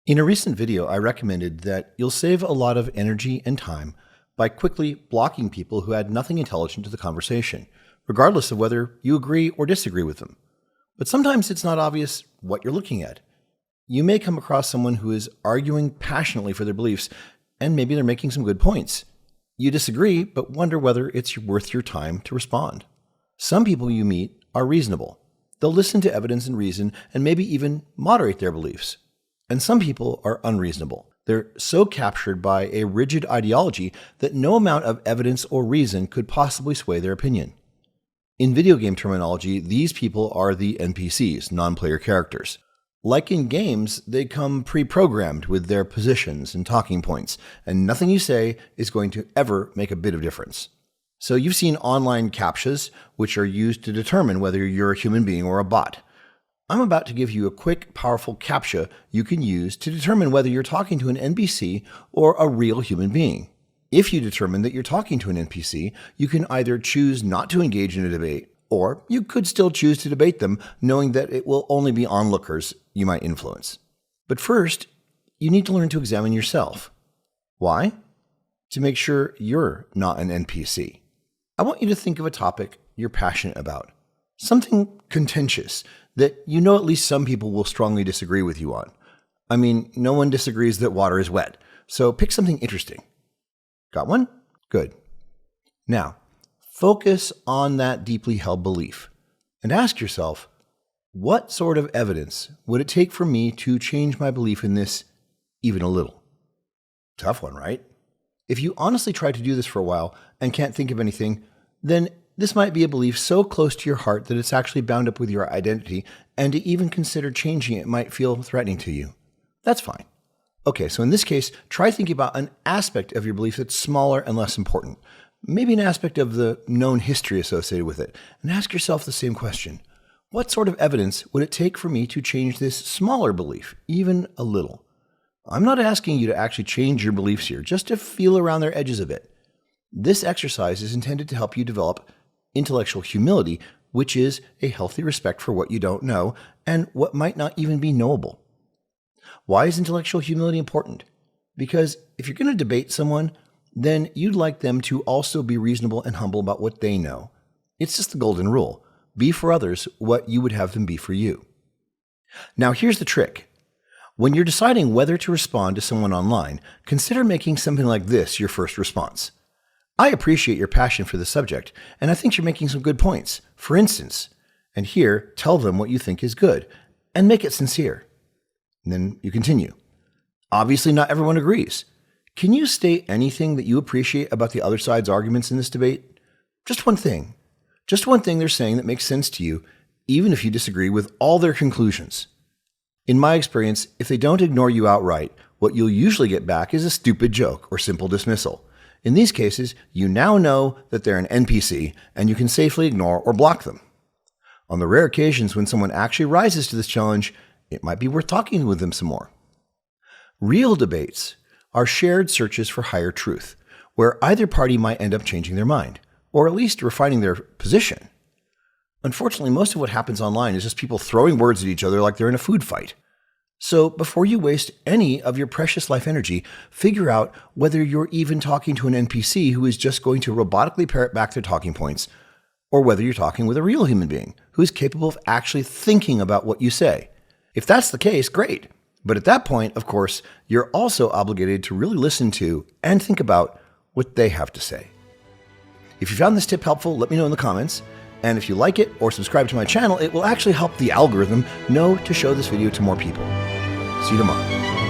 In a recent video, I recommended that you'll save a lot of energy and time by quickly blocking people who add nothing intelligent to the conversation, regardless of whether you agree or disagree with them. But sometimes it's not obvious what you're looking at. You may come across someone who is arguing passionately for their beliefs, and maybe they're making some good points. You disagree, but wonder whether it's worth your time to respond. Some people you meet are reasonable. They'll listen to evidence and reason, and maybe even moderate their beliefs. And some people are unreasonable. They're so captured by a rigid ideology that no amount of evidence or reason could possibly sway their opinion. In video game terminology, these people are the NPCs, non-player characters. Like in games, they come pre-programmed with their positions and talking points, and nothing you say is going to ever make a bit of difference. So you've seen online captchas, which are used to determine whether you're a human being or a bot. I'm about to give you a quick, powerful captcha you can use to determine whether you're talking to an NPC or a real human being. If you determine that you're talking to an NPC, you can either choose not to engage in a debate, or you could still choose to debate them, knowing that it will only be onlookers you might influence. But first, you need to learn to examine yourself. Why? To make sure you're not an NPC. I want you to think of a topic you're passionate about, something contentious that you know at least some people will strongly disagree with you on. I mean, no one disagrees that water is wet, so pick something interesting. Got one? Good. Now, focus on that deeply held belief and ask yourself, what sort of evidence would it take for me to change my belief in this even a little? Tough one, right? If you honestly try to do this for a while and can't think of anything, then this might be a belief so close to your heart that it's actually bound up with your identity, and to even consider changing it might feel threatening to you. That's fine. Okay, so in this case, try thinking about an aspect of your belief that's smaller and less important. Maybe an aspect of the known history associated with it, and ask yourself the same question. What sort of evidence would it take for me to change this smaller belief, even a little? I'm not asking you to actually change your beliefs here, just to feel around their edges a bit. This exercise is intended to help you develop intellectual humility, which is a healthy respect for what you don't know and what might not even be knowable. Why is intellectual humility important? Because if you're going to debate someone, then you'd like them to also be reasonable and humble about what they know. It's just the golden rule. Be for others what you would have them be for you. Now here's the trick. When you're deciding whether to respond to someone online, consider making something like this your first response. I appreciate your passion for the subject, and I think you're making some good points. For instance, and here, tell them what you think is good, and make it sincere. And then you continue. Obviously, not everyone agrees. Can you state anything that you appreciate about the other side's arguments in this debate? Just one thing. Just one thing they're saying that makes sense to you, even if you disagree with all their conclusions. In my experience, if they don't ignore you outright, what you'll usually get back is a stupid joke or simple dismissal. In these cases, you now know that they're an NPC, and you can safely ignore or block them. On the rare occasions when someone actually rises to this challenge, it might be worth talking with them some more. Real debates are shared searches for higher truth, where either party might end up changing their mind, or at least refining their position. Unfortunately, most of what happens online is just people throwing words at each other like they're in a food fight. So before you waste any of your precious life energy, figure out whether you're even talking to an NPC who is just going to robotically parrot back their talking points, or whether you're talking with a real human being who is capable of actually thinking about what you say. If that's the case, great. But at that point, of course, you're also obligated to really listen to and think about what they have to say. If you found this tip helpful, let me know in the comments. And if you like it or subscribe to my channel, it will actually help the algorithm know to show this video to more people. See you tomorrow.